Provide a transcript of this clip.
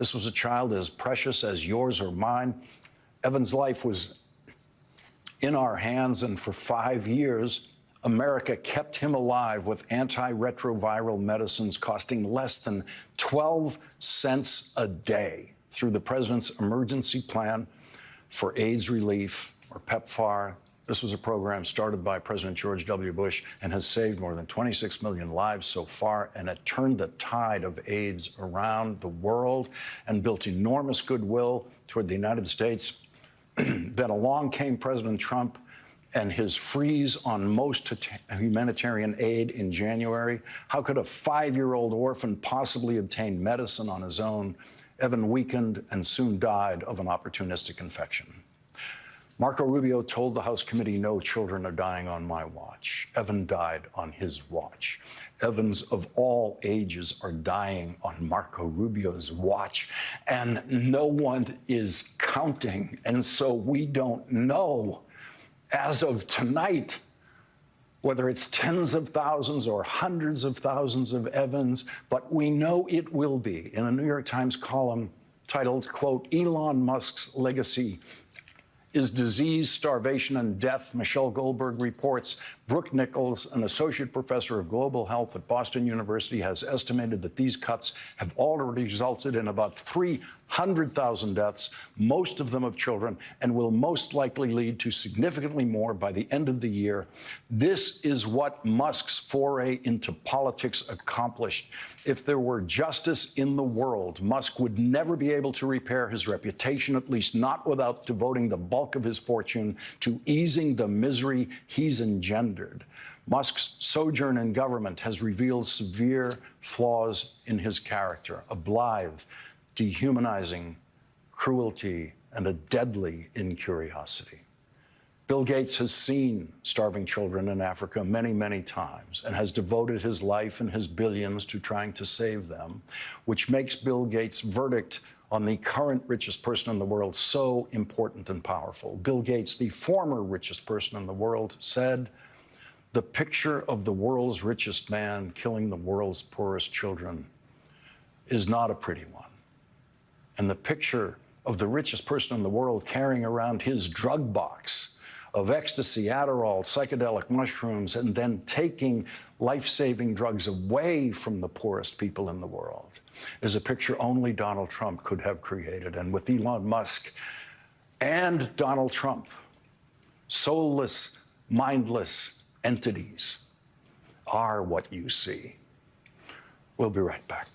This was a child as precious as yours or mine. Evan's life was in our hands, and for 5 years, America kept him alive with antiretroviral medicines costing less than 12 cents a day through the president's emergency plan for AIDS relief, or PEPFAR. This was a program started by President George W. Bush and has saved more than 26 million lives so far, and it turned the tide of AIDS around the world and built enormous goodwill toward the United States. Then along came President Trump and his freeze on most humanitarian aid in January. How could a 5-year-old orphan possibly obtain medicine on his own? Evan weakened and soon died of an opportunistic infection. Marco Rubio told the House committee, no children are dying on my watch. Evan died on his watch. Evans of all ages are dying on Marco Rubio's watch, and no one is counting. And so we don't know, as of tonight, whether it's tens of thousands or hundreds of thousands of Evans, but we know it will be. In a New York Times column titled, quote, Elon Musk's legacy is disease, starvation, and death, Michelle Goldberg reports. Brooke Nichols, an associate professor of global health at Boston University, has estimated that these cuts have already resulted in about 300,000 deaths, most of them of children, and will most likely lead to significantly more by the end of the year. This is what Musk's foray into politics accomplished. If there were justice in the world, Musk would never be able to repair his reputation, at least not without devoting the bulk of his fortune to easing the misery he's engendered. Musk's sojourn in government has revealed severe flaws in his character, a blithe, dehumanizing cruelty, and a deadly incuriosity. Bill Gates has seen starving children in Africa many, many times and has devoted his life and his billions to trying to save them, which makes Bill Gates' verdict on the current richest person in the world so important and powerful. Bill Gates, the former richest person in the world, said, the picture of the world's richest man killing the world's poorest children is not a pretty one. And the picture of the richest person in the world carrying around his drug box of ecstasy, Adderall, psychedelic mushrooms, and then taking life-saving drugs away from the poorest people in the world is a picture only Donald Trump could have created. And with Elon Musk and Donald Trump, soulless, mindless entities are what you see. We'll be right back.